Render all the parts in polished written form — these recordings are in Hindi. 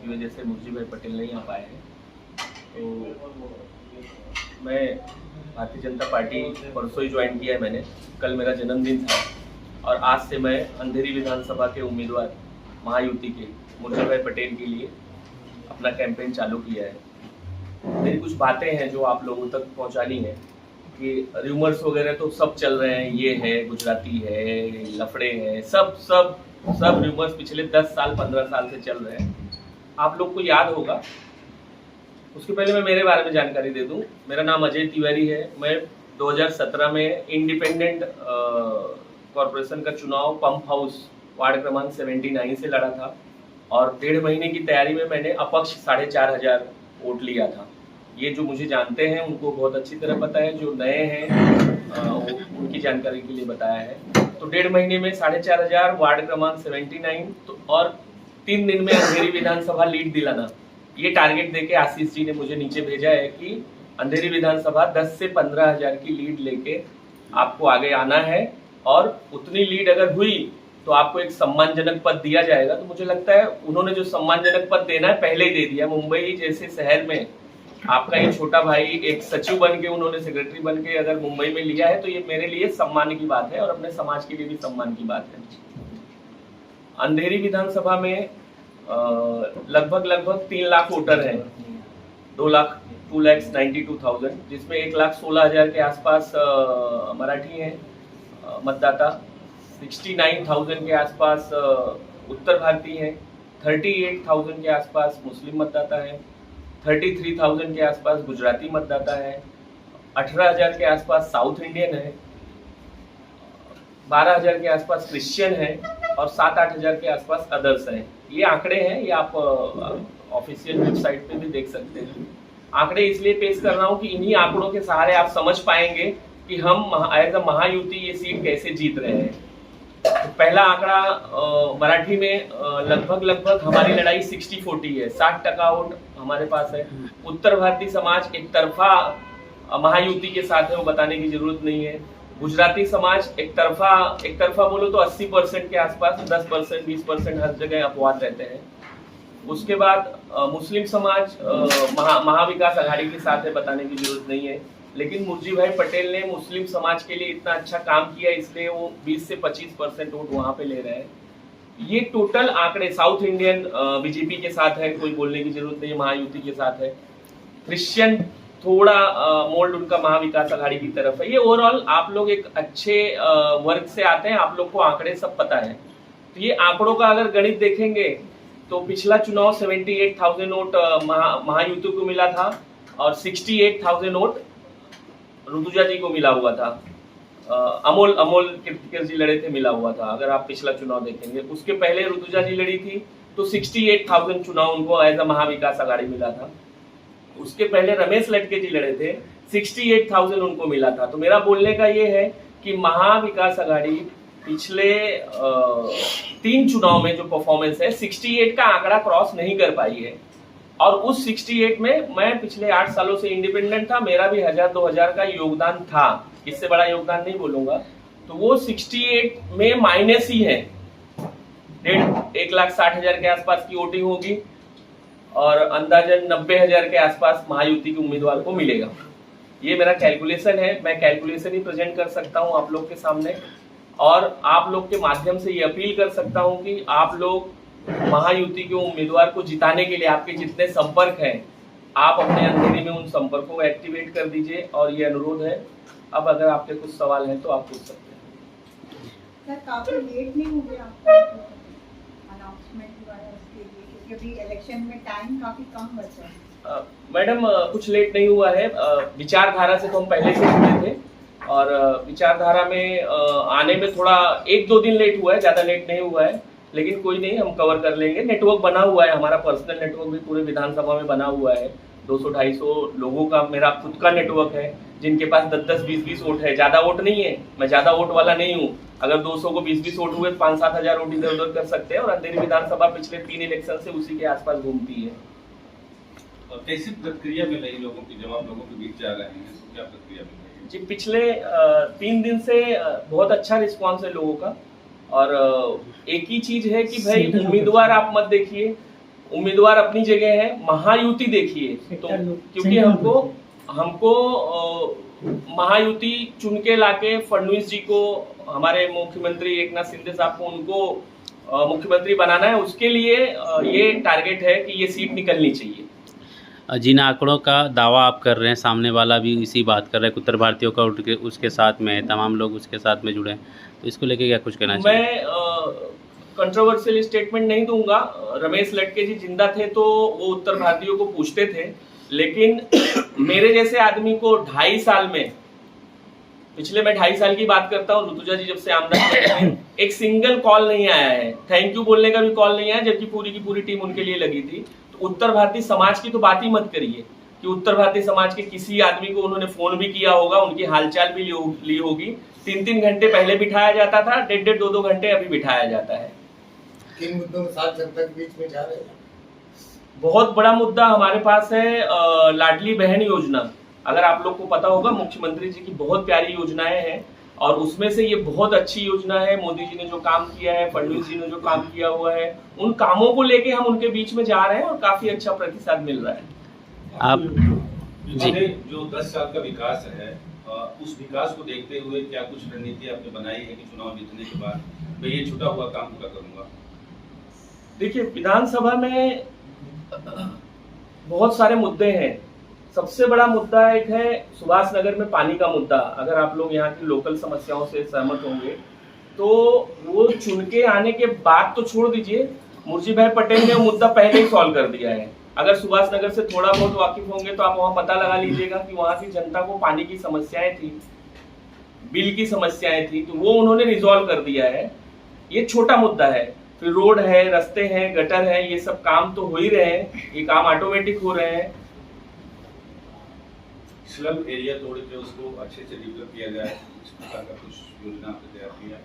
की वजह से मुर्जी भाई पटेल नहीं आ पाए हैं। तो मैं भारतीय जनता पार्टी परसों ही ज्वाइन किया है मैंने। कल मेरा जन्मदिन था और आज से मैं अंधेरी विधानसभा के उम्मीदवार महायुति के मुर्जी भाई पटेल के लिए अपना कैंपेन चालू किया है। मेरी कुछ बातें हैं जो आप लोगों तक पहुंचानी है कि रूमर्स वगैरह तो सब चल रहे हैं, ये है गुजराती है, लफड़े हैं, सब सब सब रूमर्स पिछले 10 साल 15 साल से चल रहे हैं। आप लोग को याद होगा, उसके पहले मैं मेरे बारे में जानकारी दे दूं। मेरा नाम अजय तिवारी है। मैं 2017 में इंडिपेंडेंट कॉरपोरेशन का चुनाव पंप हाउस वार्ड क्रमांक 79 से लड़ा था और 1.5 महीने की तैयारी में मैंने अपक्ष 4,500 वोट लिया था। ये जो मुझे जानते हैं उनको बहुत अच्छी तरह पता है, जो नए हैं उनकी जानकारी के लिए बताया है। तो 1.5 महीने में 4,500 वार्ड क्रमांक 79 तो और 3 दिन में अंधेरी विधानसभा लीड दिलाना, ये टारगेट देके आशीष जी ने मुझे नीचे भेजा है कि अंधेरी विधानसभा 10 से 15,000 की लीड लेके आपको आगे आना है और उतनी लीड अगर हुई तो आपको एक सम्मानजनक पद दिया जाएगा। तो मुझे लगता है उन्होंने जो सम्मानजनक पद देना है पहले ही दे दिया। मुंबई जैसे शहर में आपका ये छोटा भाई एक सचिव बन के, उन्होंने सेक्रेटरी बन के अगर मुंबई में लिया है तो ये मेरे लिए सम्मान की बात है और अपने समाज के लिए भी सम्मान की बात है। अंधेरी विधानसभा में लगभग 3 लाख वोटर हैं, 2,92,000, जिसमें 1,16,000 के आसपास मराठी हैं मतदाता, 69,000 के आसपास उत्तर भारतीय हैं, 38,000 के आसपास मुस्लिम मतदाता है, 33,000 के आसपास गुजराती मतदाता है, 18,000 के आसपास साउथ इंडियन है, 12,000 के आसपास क्रिश्चियन है और 7-8 हज़ार के आसपास अदर्स हैं। ये आंकड़े हैं, ये आप ऑफिशियल वेबसाइट पे भी देख सकते हैं। आंकड़े इसलिए पेश कर रहा हूँ कि इन्हीं आंकड़ों के सहारे आप समझ पाएंगे कि हम एज अ महायुति ये सीट कैसे जीत रहे हैं। तो पहला आंकड़ा मराठी में लगभग हमारी लड़ाई 60-40 है, 60% वोट हमारे पास है। उत्तर भारतीय समाज एक तरफा महायुति के साथ है, वो बताने की जरूरत नहीं है। गुजराती समाज एक तरफा बोलो तो 80% के आसपास, 10% 20% हर जगह अपवाद रहते हैं। उसके बाद मुस्लिम समाज महाविकास आघाड़ी के साथ है, बताने की जरूरत नहीं है। लेकिन मुर्जी भाई पटेल ने मुस्लिम समाज के लिए इतना अच्छा काम किया, इसलिए वो 20 से 25% वोट वहां पे ले रहे हैं। ये टोटल आंकड़े साउथ इंडियन बीजेपी के साथ है, कोई बोलने की जरूरत नहीं है, महायुति के साथ है। क्रिश्चियन थोड़ा मोल्ड उनका महाविकास आघाड़ी की तरफ है। ये ओवरऑल आप लोग एक अच्छे वर्ग से आते हैं, आप लोग को आंकड़े सब पता है। तो ये आंकड़ों का अगर गणित देखेंगे तो पिछला चुनाव 78,000 वोट महायुति को मिला था और 68,000 वोट ऋतुजा जी को मिला हुआ था। अमोल कीर्तिकर जी लड़े थे, मिला हुआ था। अगर आप पिछला चुनाव देखेंगे, उसके पहले ऋतुजा जी लड़ी थी तो 68,000 चुनाव उनको एज अ महाविकास आघाड़ी मिला था। उसके पहले रमेश लटके जी लड़े थे, 68,000 उनको मिला था। तो मेरा बोलने का ये है कि महाविकास आघाड़ी पिछले 3 चुनाव में जो परफॉर्मेंस है 68 का आंकड़ा क्रॉस नहीं कर पाई है। और उस 68 में मैं पिछले 8 सालों से इंडिपेंडेंट था, मेरा भी 1,000-2,000 का योगदान था, इससे बड़ा योगदान नहीं बोलूंगा। तो वो 68 में माइनस ही है, 1,60,000 के आसपास की वोटिंग होगी और अंदाजन 90,000 के आसपास महायुति के उम्मीदवार को मिलेगा। ये मेरा कैलकुलेशन है, मैं कैलकुलेशन ही प्रेजेंट कर सकता हूं आप लोग के सामने और आप लोग के माध्यम से ये अपील कर सकता हूं कि आप लोग महायुति के उम्मीदवार को जिताने के लिए आपके जितने संपर्क हैं, आप अपने अंधेरी में उन संपर्कों को एक्टिवेट कर दीजिए। और ये अनुरोध है। अब अगर आपके कुछ सवाल हैं तो आप पूछ सकते हैं। सर, काफी लेट नहीं हो गया आपका अनाउंसमेंट हुआ है उसके लिए, क्योंकि अभी इलेक्शन में टाइम काफी कम बचा है। मैडम, कुछ लेट नहीं हुआ है। विचारधारा से तो हम पहले से जुड़े थे और विचारधारा में आने में थोड़ा 1-2 दिन लेट हुआ है, ज्यादा लेट नहीं हुआ है। लेकिन कोई नहीं, हम कवर कर लेंगे। नेटवर्क बना हुआ है, हमारा पर्सनल नेटवर्क भी पूरे विधानसभा में बना हुआ है। 200-250 लोगों का मेरा खुद का नेटवर्क है, जिनके पास 10-10, 20-20 वोट है। ज्यादा वोट नहीं है, मैं ज्यादा वोट वाला नहीं हूँ। अगर 200 को 20-20 वोट हुए तो 5-7 हजार वोट इधर उधर कर सकते हैं। और अंधेरी विधानसभा पिछले 3 इलेक्शन से उसी के आसपास घूमती है। कैसी प्रतिक्रिया मिल रही लोगों की, जब आप लोगों के बीच जा रहे हैं तो क्या प्रतिक्रिया मिल रही है? जी, पिछले 3 दिन से बहुत अच्छा रिस्पांस है लोगों का। और एक ही चीज है कि भाई उम्मीदवार आप मत देखिए, उम्मीदवार अपनी जगह है, महायुति देखिए तो, क्योंकि हमको महायुति चुन के लाके फडणवीस जी को, हमारे मुख्यमंत्री एकनाथ शिंदे साहब को, उनको मुख्यमंत्री बनाना है। उसके लिए ये टारगेट है कि ये सीट निकलनी चाहिए। जिन आंकड़ों का दावा आप कर रहे हैं, सामने वाला भी इसी बात कर रहे हैं, उत्तर भारतीयों का उसके साथ में है, तमाम लोग उसके साथ में जुड़े हैं, तो इसको लेके क्या कुछ कहना चाहिए? मैं कंट्रोवर्शियल स्टेटमेंट नहीं दूंगा। रमेश लटके जी जिंदा थे तो वो उत्तर भारतीयों को पूछते थे, लेकिन मेरे जैसे आदमी को 2.5 साल में, पिछले मैं 2.5 साल की बात करता हूँ, ऋतुजा जी जब से आमदार हैं, एक सिंगल कॉल नहीं आया है, थैंक यू बोलने का भी कॉल नहीं आया, जबकि पूरी की पूरी टीम उनके लिए लगी थी। तो उत्तर भारतीय समाज की तो बात ही मत करिए कि उत्तर भारतीय समाज के किसी आदमी को उन्होंने फोन भी किया होगा, उनकी हालचाल भी ली होगी। 3-3 घंटे पहले बिठाया जाता था, 1.5-1.5 2-2 घंटे अभी बिठाया जाता है। किन मुद्दों के साथ जनता के बीच में जा रहे हैं? बहुत बड़ा मुद्दा हमारे पास है लाडली बहन योजना। अगर आप लोग को पता होगा, मुख्यमंत्री जी की बहुत प्यारी योजनाएं हैं और उसमें से ये बहुत अच्छी योजना है। मोदी जी ने जो काम किया है, फडणवीस जी ने जो काम किया हुआ है, उन कामों को लेके हम उनके बीच में जा रहे हैं और काफी अच्छा प्रतिसाद मिल रहा है। आप जो 10 साल का विकास है, उस विकास को देखते हुए क्या कुछ रणनीति आपने बनाई है कि चुनाव जीतने के बाद मैं ये छूटा हुआ काम पूरा करूंगा? देखिए, विधानसभा में बहुत सारे मुद्दे हैं। सबसे बड़ा मुद्दा एक है सुभाष नगर में पानी का मुद्दा। अगर आप लोग यहाँ की लोकल समस्याओं से सहमत होंगे तो वो चुन के आने के बाद तो छोड़ दीजिए, मुर्जी भाई पटेल ने वो मुद्दा पहले ही सॉल्व कर दिया है। अगर सुभाष नगर से थोड़ा बहुत वाकिफ होंगे तो आप वहाँ पता लगा लीजिएगा कि वहाँ की जनता को पानी की समस्याएं थी, बिल की समस्याएं थी, तो वो उन्होंने रिजॉल्व कर दिया है। ये छोटा मुद्दा है। फिर रोड है, रास्ते हैं, गटर है, ये सब काम तो हो ही रहे हैं, ये काम ऑटोमेटिक हो रहे हैं। स्लम एरिया तोड़ के उसको अच्छे से डेवलप किया जाए, इस प्रकार का कुछ योजना आपने तैयार किया?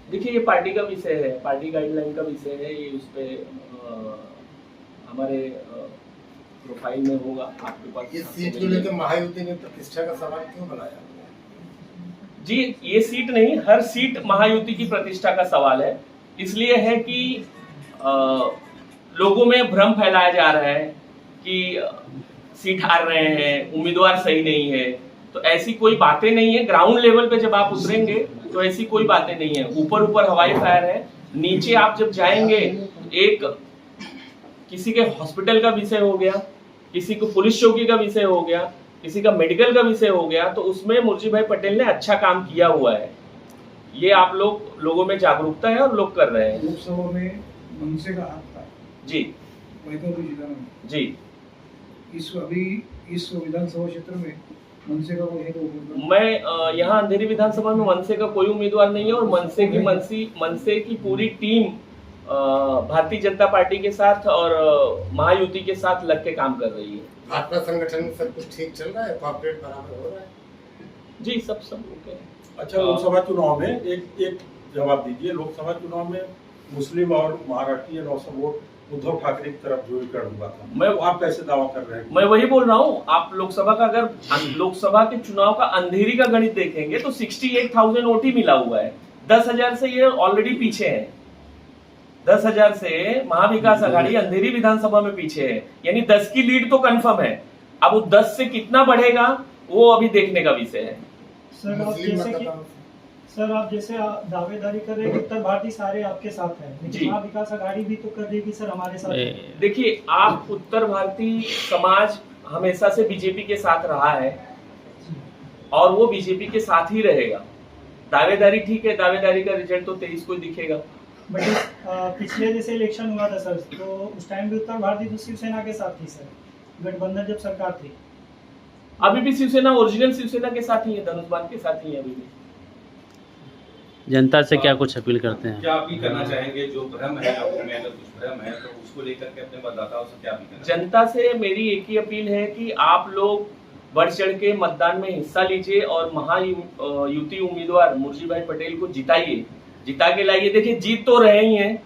देखिए, ये पार्टी का विषय है, पार्टी गाइडलाइन का विषय है, ये उस पे हमारे प्रोफाइल में होगा आपके पास। ये सीट को लेकर महायुति ने प्रतिष्ठा का सवाल क्यों बनाया? जी, ये सीट नहीं, हर सीट महायुति की प्रतिष्ठा का सवाल है। इसलिए है कि लोगों में भ्रम फैलाया जा रहा है कि सीट हार रहे हैं, उम्मीदवार सही नहीं है, तो ऐसी कोई बातें नहीं है। ग्राउंड लेवल पे जब आप उतरेंगे तो ऐसी कोई बातें नहीं है। ऊपर ऊपर हवाई फायर है, नीचे आप जब जाएंगे, एक किसी के हॉस्पिटल का विषय हो गया, किसी को पुलिस चौकी का विषय हो गया, किसी का मेडिकल का विषय हो गया, तो उसमें मुर्जी भाई पटेल ने अच्छा काम किया हुआ है। ये आप लोगों में जागरूकता है और लोग कर रहे हैं। लोकसभा में मनसे का हाथ था जी बैतूल जिला में जी। इस विधानसभा क्षेत्र में मनसे का कोई है तो मैं यहाँ अंधेरी विधानसभा में मनसे का कोई उम्मीदवार नहीं है और मनसे की पूरी टीम भारतीय जनता पार्टी के साथ और महायुति के साथ लग के काम कर रही है। भाजपा संगठन में सब कुछ ठीक चल रहा है, कॉर्पोरेट बराबर हो रहा है? जी, सब ओके। अच्छा, लोकसभा चुनाव में एक जवाब दीजिए। लोकसभा चुनाव में मुस्लिम और महाराष्ट्रीय 900 वोट उद्धव ठाकरे की तरफ ध्रुवीकरण हुआ था, आप कैसे दावा कर रहे हैं? मैं वही बोल रहा हूँ, आप लोकसभा का अगर लोकसभा के चुनाव का अंधेरी का गणित देखेंगे तो 68,000 वोट ही मिला हुआ है। 10,000 से ये ऑलरेडी पीछे है। 10,000 से महाविकास आघाड़ी अंधेरी विधानसभा में पीछे है, यानी 10 की लीड तो कंफर्म है। अब वो 10 से कितना बढ़ेगा वो अभी देखने का विषय है। सर, आप जैसे दावेदारी कर रहे हैं कि उत्तर भारतीय सारे आपके साथ हैं, लेकिन महाविकास आघाड़ी भी तो कर देगी सर हमारे साथ। देखिए, आप उत्तर भारतीय समाज हमेशा से बीजेपी के साथ रहा है और वो बीजेपी के साथ ही रहेगा। दावेदारी ठीक है, दावेदारी का रिजल्ट तो 23 को दिखेगा। बट पिछले जैसे इलेक्शन हुआ था सर, तो उस टाइम भी उत्तर भारतीय तो शिवसेना के साथ थी सर, गठबंधन जब सरकार थी। अभी भी शिवसेना ओरिजिनल शिवसेना के साथ ही है, धनुष्मान के साथ ही है अभी भी। जनता से क्या कुछ अपील करते हैं? क्या अपील करना चाहेंगे? जो भ्रम है लोगों में, अगर कुछ भ्रम है तो उसको लेकर के अपने मतदाताओं से क्या अपील करना? जनता से मेरी एक ही अपील है कि आप लोग बढ़ चढ़ के मतदान में हिस्सा लीजिए और महायुति उम्मीदवार मुर्जी भाई पटेल को जिताइए, जिता के लाइए। देखिए, जीत तो रहे ही हैं,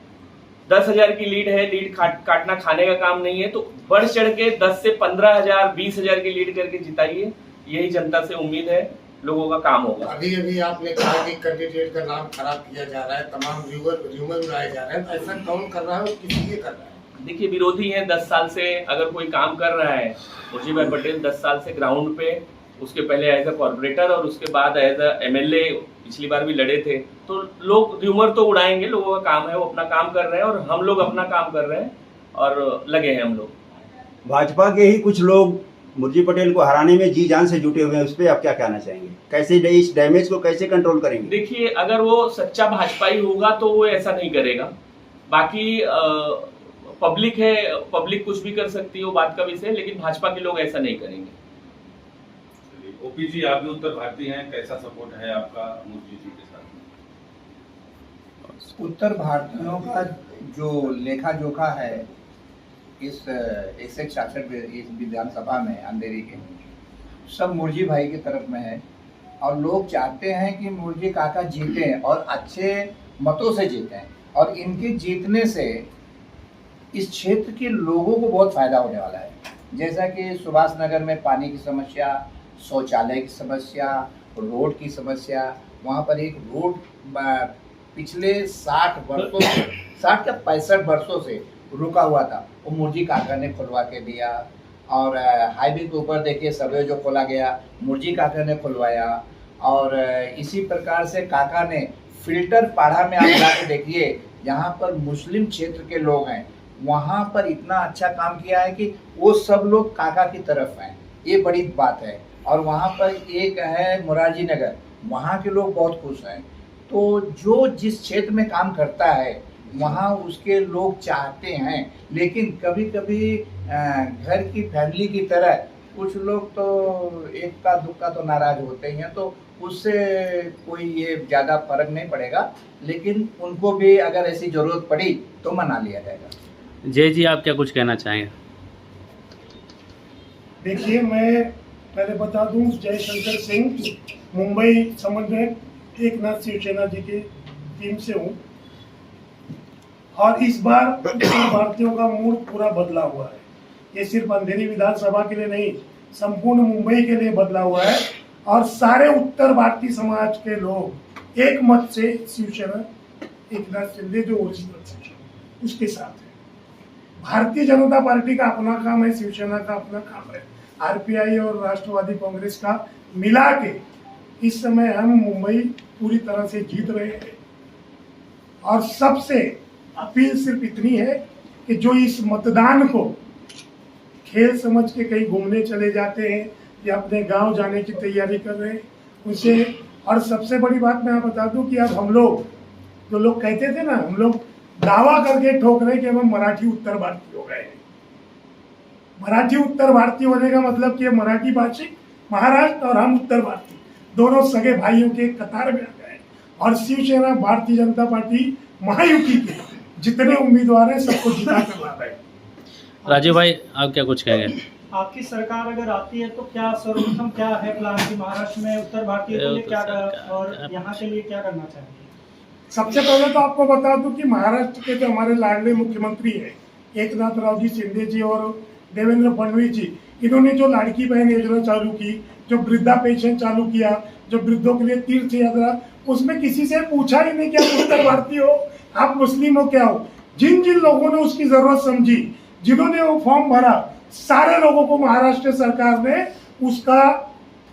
10,000 की लीड है, लीड काटना खाने का काम नहीं है, तो बढ़ चढ़ के 10 से 15,000 20,000 की लीड करके जिताइए। यही जनता से उम्मीद है, लोगों का काम होगा। अभी आपने कहा कि कैंडिडेट का नाम खराब किया जा रहा है, तमाम र्यूमर उड़ाए जा रहे हैं, तो ऐसा कौन कर रहा है और किस लिए कर रहा है? देखिए विरोधी हैं 10 साल से, अगर कोई काम कर रहा है, मुर्शी भाई पटेल 10 साल से ग्राउंड पे, उसके पहले एज अ कॉर्पोरेटर और उसके बाद एज अ MLA पिछली बार भी लड़े थे, तो लोग र्यूमर तो उड़ाएंगे, लोगों का काम है, वो अपना काम कर रहे हैं और हम लोग अपना काम कर रहे हैं और लगे हैं हम लोग। भाजपा के ही कुछ लोग मुर्शी पटेल को हराने में जी जान से जुटे हुए हैं, उस पर आप क्या कहना चाहेंगे? कैसे इस डैमेज को कैसे कंट्रोल करेंगे? देखिए अगर वो सच्चा भाजपाई होगा तो वो ऐसा नहीं करेगा, बाकी पब्लिक है, पब्लिक कुछ भी कर सकती है, वो बात का विषय है, लेकिन भाजपा के लोग ऐसा नहीं करेंगे। ओपी जी, आप भी उत्तर भारतीय हैं, कैसा सपोर्ट है आपका मुर्शी जी के साथ? उत्तर भारतीयों का जो लेखा जोखा है इस 166 इस विधानसभा में अंधेरी के, सब मुर्शी भाई की तरफ में है और लोग चाहते हैं कि मुर्शी काका जीते और अच्छे मतों से जीतें, और इनके जीतने से इस क्षेत्र के लोगों को बहुत फायदा होने वाला है। जैसा कि सुभाष नगर में पानी की समस्या, शौचालय की समस्या, रोड की समस्या, वहाँ पर एक रोड पिछले 60 वर्षों से 60 या 65 वर्षों से रुका हुआ था, वो मुर्शी काका ने खुलवा के दिया। और हाईवे के ऊपर देखिए सर्वे जो खोला गया, मुर्शी काका ने खुलवाया। और इसी प्रकार से काका ने फिल्टर पाड़ा में आप जाके देखिए, जहाँ पर मुस्लिम क्षेत्र के लोग हैं, वहाँ पर इतना अच्छा काम किया है कि वो सब लोग काका की तरफ हैं, ये बड़ी बात है। और वहाँ पर एक है मोरारजी नगर, वहाँ के लोग बहुत खुश हैं। तो जो जिस क्षेत्र में काम करता है वहाँ उसके लोग चाहते हैं, लेकिन कभी कभी घर की फैमिली की तरह कुछ लोग तो एक का दुक्का तो नाराज होते ही हैं, तो उससे कोई ये ज़्यादा फर्क नहीं पड़ेगा, लेकिन उनको भी अगर ऐसी ज़रूरत पड़ी तो मना लिया जाएगा। जय जी, आप क्या कुछ कहना चाहेंगे? देखिए, मैं पहले बता दूं, जयशंकर सिंह मुंबई समन्वयक एकनाथ शिवसेना जी की टीम से हूँ, और इस बार उत्तर भारतीयों का मूड पूरा बदला हुआ है। ये सिर्फ अंधेरी विधानसभा के लिए नहीं, संपूर्ण मुंबई के लिए बदला हुआ है। और सारे उत्तर भारतीय समाज के लोग एक मत से शिवसेना एकनाथ शिंदे जो ओरिजिनल शिवसेना उसके साथ है। भारतीय जनता पार्टी का अपना काम है, शिवसेना का अपना काम है, RPI और राष्ट्रवादी कांग्रेस का मिला के इस समय हम मुंबई पूरी तरह से जीत रहे हैं। और सबसे अपील सिर्फ इतनी है कि जो इस मतदान को खेल समझ के कहीं घूमने चले जाते हैं या अपने गांव जाने की तैयारी कर रहे हैं उसे, और सबसे बड़ी बात मैं बता दूं कि अब हम लोग, जो लोग कहते थे ना, हम लोग दावा करके ठोक रहे कि हम मराठी उत्तर भारतीय हो गए हैं। मराठी उत्तर भारतीय होने का मतलब कि मराठी भाषिक महाराष्ट्र और हम उत्तर भारतीय दोनों सगे भाइयों के कतार में आ गए। और शिवसेना भारतीय जनता पार्टी महायुति के जितने उम्मीदवार हैं सबको जिता कर ला रहे हैं। राजीव भाई, आप क्या कुछ कहेंगे? आपकी सरकार अगर आती है तो क्या सर्वप्रथम क्या है प्लान कि महाराष्ट्र में उत्तर भारतीय के लिए क्या और यहाँ के लिए क्या करना चाहेंगे? सबसे पहले तो आपको बता दूं कि महाराष्ट्र के जो हमारे लाडले मुख्यमंत्री हैं एकनाथ रावजी शिंदे जी और देवेंद्र फडणवीस जी, इन्होंने जो लाड़की बहन योजना चालू की, जो वृद्धा पेंशन चालू किया, जो वृद्धों के लिए तीर्थ यात्रा, उसमें किसी से पूछा ही नहीं कि आप उत्तर भारतीय हो, आप मुस्लिम हो, क्या हो। जिन जिन लोगों ने उसकी जरूरत समझी, जिन्होंने वो फॉर्म भरा, सारे लोगों को महाराष्ट्र सरकार ने उसका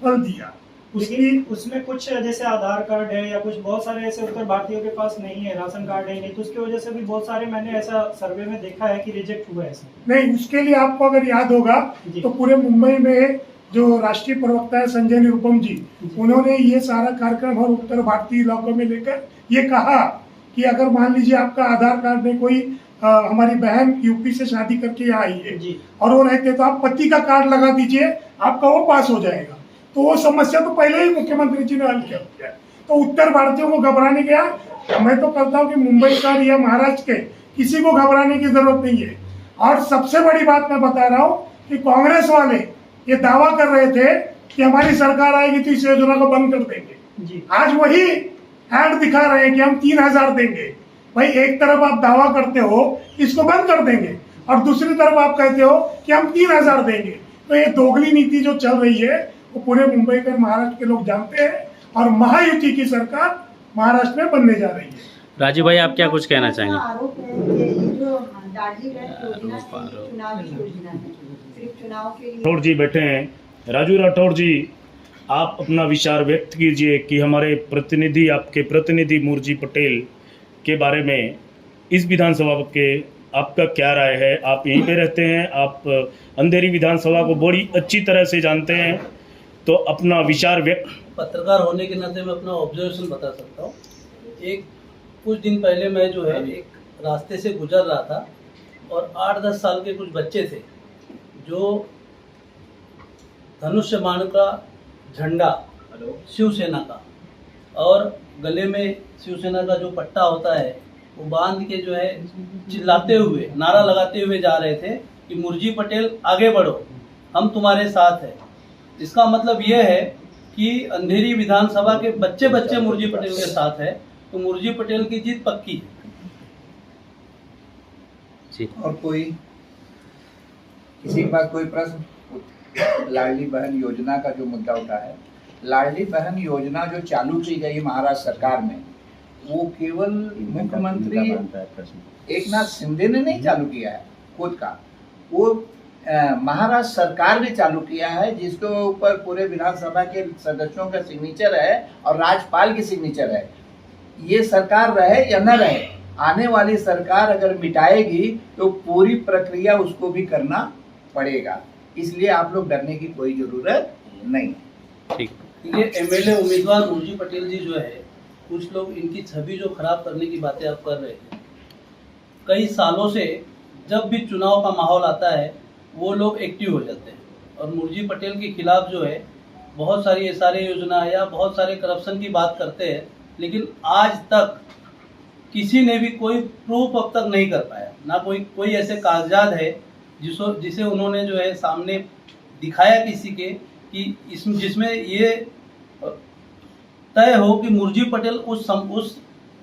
फल दिया। उसमें कुछ जैसे आधार कार्ड है या कुछ बहुत सारे ऐसे उत्तर भारतीयों के पास नहीं है, राशन कार्ड है नहीं, तो उसकी वजह से भी बहुत सारे मैंने ऐसा सर्वे में देखा है कि रिजेक्ट हुआ है ऐसा। नहीं, उसके लिए आपको अगर याद होगा तो पूरे मुंबई में जो राष्ट्रीय प्रवक्ता है संजय निरुपम जी, उन्होंने ये सारा कार्यक्रम और उत्तर भारतीय इलाकों में लेकर ये कहा कि अगर मान लीजिए आपका आधार कार्ड में कोई हमारी बहन यूपी से शादी करके आई है और वो रहते, तो आप पति का कार्ड लगा दीजिए, आपका वो पास हो जाएगा। तो वो समस्या तो पहले ही मुख्यमंत्री जी ने हल किया। तो उत्तर भारतीयों को घबराने गया, मैं तो कहता हूँ कि मुंबई का या महाराष्ट्र के किसी को घबराने की जरूरत नहीं है। और सबसे बड़ी बात मैं बता रहा हूँ कि कांग्रेस वाले ये दावा कर रहे थे कि हमारी सरकार आएगी तो इस योजना को बंद कर देंगे। आज वही ऐड दिखा रहे हैं कि हम 3000 देंगे। भाई, एक तरफ आप दावा करते हो इसको बंद कर देंगे और दूसरी तरफ आप कहते हो कि हम 3000 देंगे। तो ये दोगली नीति जो चल रही है वो पूरे मुंबई के महाराष्ट्र के लोग जानते हैं, और महायुति की सरकार महाराष्ट्र में बनने जा रही है। राजू भाई, आप क्या कुछ कहना इसका चाहेंगे? आरोप है कि ये जो दार्जिलिंग योजना है, ये चुनावी योजना है, सिर्फ चुनाव के लिए। राठौड़ जी बैठे हैं। राजू राठौड़ जी, आप अपना विचार व्यक्त कीजिए कि हमारे प्रतिनिधि, आपके प्रतिनिधि मुरजी पटेल के बारे में इस विधानसभा के आपका क्या राय है? आप यहीं पे रहते हैं, आप अंधेरी विधानसभा को बड़ी अच्छी तरह से जानते हैं, तो अपना विचार व्यक्त। पत्रकार होने के नाते मैं अपना ऑब्जर्वेशन बता सकता हूँ। एक कुछ दिन पहले मैं जो है एक रास्ते से गुजर रहा था और 8-10 साल के कुछ बच्चे थे जो धनुष्य बाण का झंडा शिवसेना का और गले में शिवसेना का जो पट्टा होता है वो बांध के जो है चिल्लाते हुए, नारा लगाते हुए जा रहे थे कि मुरजी पटेल आगे बढ़ो, हम तुम्हारे साथ हैं। इसका मतलब ये है कि अंधेरी विधानसभा के बच्चे बच्चे मुरजी पटेल के साथ है, तो मुरजी पटेल की जीत पक्की है। और कोई किसी के पास कोई प्रश्न? लाडली बहन योजना का जो मुद्दा उठा है, लाडली बहन योजना जो चालू की गई महाराष्ट्र सरकार में, वो केवल मुख्यमंत्री एक नाथ शिंदे ने नहीं चालू किया है खुद का, वो महाराष्ट्र सरकार ने चालू किया है, जिसके ऊपर पूरे विधानसभा के सदस्यों का सिग्नेचर है और राज्यपाल की सिग्नेचर है। ये सरकार रहे या न रहे, आने वाली सरकार अगर मिटाएगी तो पूरी प्रक्रिया उसको भी करना पड़ेगा, इसलिए आप लोग डरने की कोई जरूरत नहीं। ठीक। ये एमएलए उम्मीदवार मुरजी पटेल जी जो है, कुछ लोग इनकी छवि जो खराब करने की बातें आप कर रहे हैं, कई सालों से जब भी चुनाव का माहौल आता है वो लोग एक्टिव हो जाते हैं और मुरजी पटेल के खिलाफ जो है बहुत सारी एसआरए योजना या बहुत सारे करप्शन की बात करते हैं, लेकिन आज तक किसी ने भी कोई प्रूफ अब तक नहीं कर पाया, ना कोई ऐसे कागजात है जिसे उन्होंने जो है सामने दिखाया किसी के कि जिसमें ये तय हो कि मुरजी पटेल उस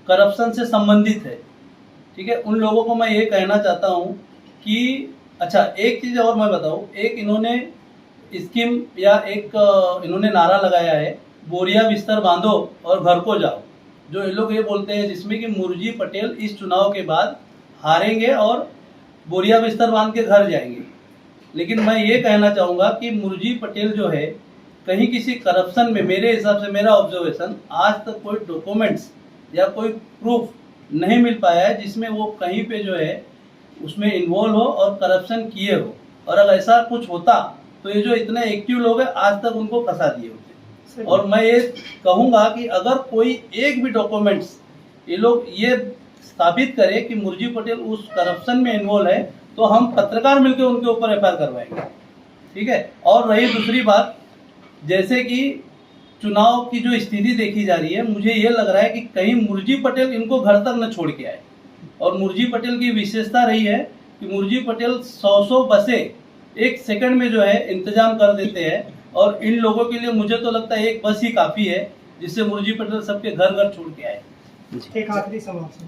करप्शन से संबंधित है। ठीक है, उन लोगों को मैं ये कहना चाहता हूँ कि अच्छा, एक चीज़ और मैं बताऊँ, एक इन्होंने स्कीम या एक इन्होंने नारा लगाया है, बोरिया बिस्तर बांधो और घर को जाओ, जो ये लोग ये बोलते हैं जिसमें कि मुरजी पटेल इस चुनाव के बाद हारेंगे और बोरिया बिस्तर बांध के घर जाएंगे। लेकिन मैं ये कहना चाहूँगा कि मुरजी पटेल जो है कहीं किसी करप्शन में, मेरे हिसाब से, मेरा ऑब्जर्वेशन, आज तक कोई डॉक्यूमेंट्स या कोई प्रूफ नहीं मिल पाया है जिसमें वो कहीं पे जो है उसमें इन्वॉल्व हो और करप्शन किए हो। और अगर ऐसा कुछ होता तो ये जो इतने एक्टिव लोग हैं आज तक उनको फंसा दिए होते। और मैं ये कहूँगा कि अगर कोई एक भी डॉक्यूमेंट्स ये लोग ये स्थापित करे कि मुरजी पटेल उस करप्शन में इन्वॉल्व है, तो हम पत्रकार मिलकर उनके ऊपर एफआईआर करवाएंगे। ठीक है, और रही दूसरी बात, जैसे कि चुनाव की जो स्थिति देखी जा रही है, मुझे ये लग रहा है कि कहीं मुरजी पटेल इनको घर तक न छोड़ के आए। और मुरजी पटेल की विशेषता रही है कि मुरजी पटेल 100 बसें एक सेकंड में जो है इंतजाम कर देते हैं, और इन लोगों के लिए मुझे तो लगता है एक बस ही काफ़ी है जिससे मुरजी पटेल सबके घर घर छोड़ के आए। एक आखिरी सवाल से,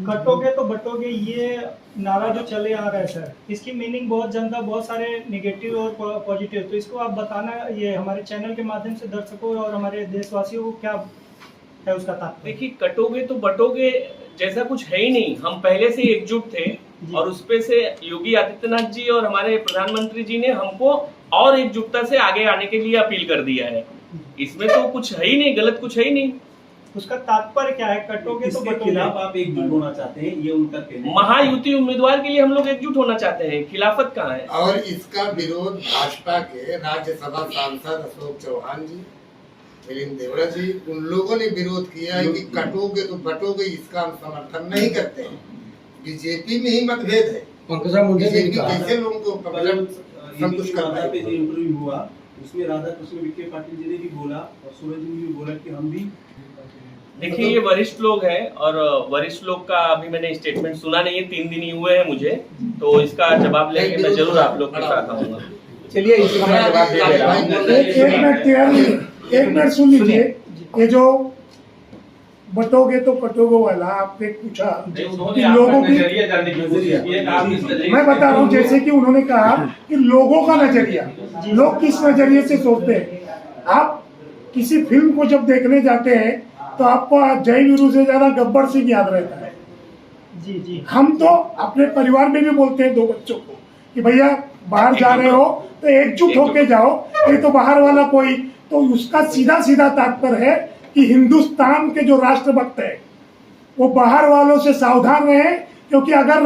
कटोगे तो बटोगे, ये नारा जो चले आ रहा है सर, इसकी मीनिंग बहुत जनता, बहुत सारे नेगेटिव और पॉजिटिव, तो इसको आप बताना, ये हमारे चैनल के माध्यम से दर्शकों और हमारे देशवासियों को क्या है उसका तात्पर्य? देखिए, कटोगे तो बटोगे जैसा कुछ है ही नहीं। हम पहले से एकजुट थे और उसपे से योगी आदित्यनाथ जी और हमारे प्रधानमंत्री जी ने हमको और एकजुटता से आगे आने के लिए अपील कर दिया है। इसमें तो कुछ है ही नहीं, गलत कुछ है ही नहीं। उसका तात्पर्य क्या है? कटोगे तो बटोगे, खिलाफ आप एकजुट होना चाहते हैं, ये उनका कहना है। महायुति उम्मीदवार के लिए हम लोग एकजुट होना चाहते हैं, खिलाफत कहाँ है? और इसका विरोध भाजपा के राज्यसभा सांसद अशोक चौहान जी, मिलिंद देवड़ा जी, उन लोगों ने विरोध किया है कि कटोगे तो बटोगे, इसका हम समर्थन नहीं करते हैं। बीजेपी में ही मतभेद है। बीजेपी कैसे लोगों को संतुष्ट कर पाएगी? इंटरव्यू हुआ, उसमें राधा कृष्ण विखे पाटिल जी ने भी बोला और सूरज जी ने भी बोला कि हम भी, देखिए, ये वरिष्ठ लोग हैं और वरिष्ठ लोग का अभी मैंने स्टेटमेंट सुना नहीं है, 3 दिन ही हुए हैं मुझे, तो इसका जवाब लेके मैं जरूर आप लोग के साथ आऊंगा। चलिए, इसका मैं जवाब दे रहा हूँ। एक मिनट सुन लीजिए। ये जो बटोगे तो कटोगे वाला आपने पूछा कि लोगों की, मैं बता रहा हूँ, जैसे कि उन्होंने कहा कि लोगों का नजरिया, लोग किस नजरिए से सोचते हैं। आप किसी फिल्म को जब देखने जाते हैं तो आपको जय वीरू से ज्यादा गब्बर सिंह याद रहता है। जी जी। हम तो अपने परिवार में भी बोलते हैं 2 बच्चों को कि भैया बाहर जा रहे हो तो एकजुट होके जाओ, नहीं तो बाहर वाला कोई, तो उसका सीधा सीधा तात्पर्य है कि हिंदुस्तान के जो राष्ट्रभक्त है वो बाहर वालों से सावधान रहे, क्योंकि अगर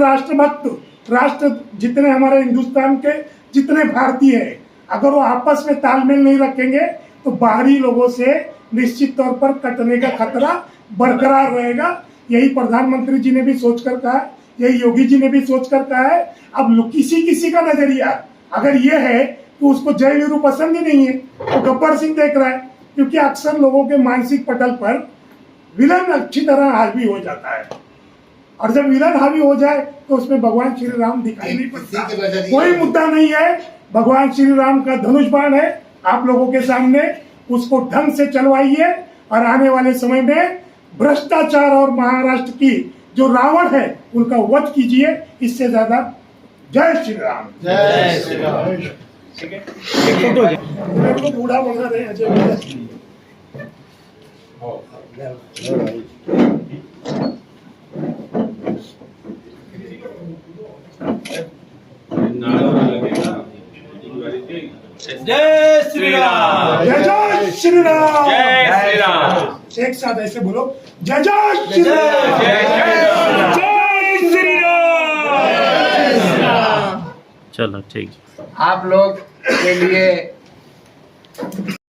राष्ट्र जितने हमारे हिंदुस्तान के जितने भारतीय हैं, अगर वो आपस में तालमेल नहीं रखेंगे तो बाहरी लोगों से निश्चित तौर पर कटने का खतरा बरकरार रहेगा। यही प्रधानमंत्री जी ने भी सोचकर कहा, यही योगी जी ने भी सोचकर कहा है। अब किसी का नजरिया अगर ये है कि उसको जय वीरू पसंद ही नहीं है तो गब्बर सिंह देख रहा है, क्योंकि अक्सर लोगों के मानसिक पटल पर विलन अच्छी तरह हावी हो जाता है, और जब विलन हावी हो जाए तो उसमें भगवान श्री राम दिखाई नहीं पड़ता। कोई मुद्दा नहीं है, भगवान श्री राम का धनुष बाण है आप लोगों के सामने, उसको ढंग से चलवाइए और आने वाले समय में भ्रष्टाचार और महाराष्ट्र की जो रावण है उनका वध कीजिए। इससे ज्यादा जय श्री राम। जय श्री राम। ठीक है, मेरे को बूढ़ा बना रहे हैं अजय। जय श्री राम। जय जय श्री राम। जय श्री राम। एक साथ ऐसे बोलो, जय जय श्री राम। जय श्री राम। चलो ठीक। आप लोग के लिए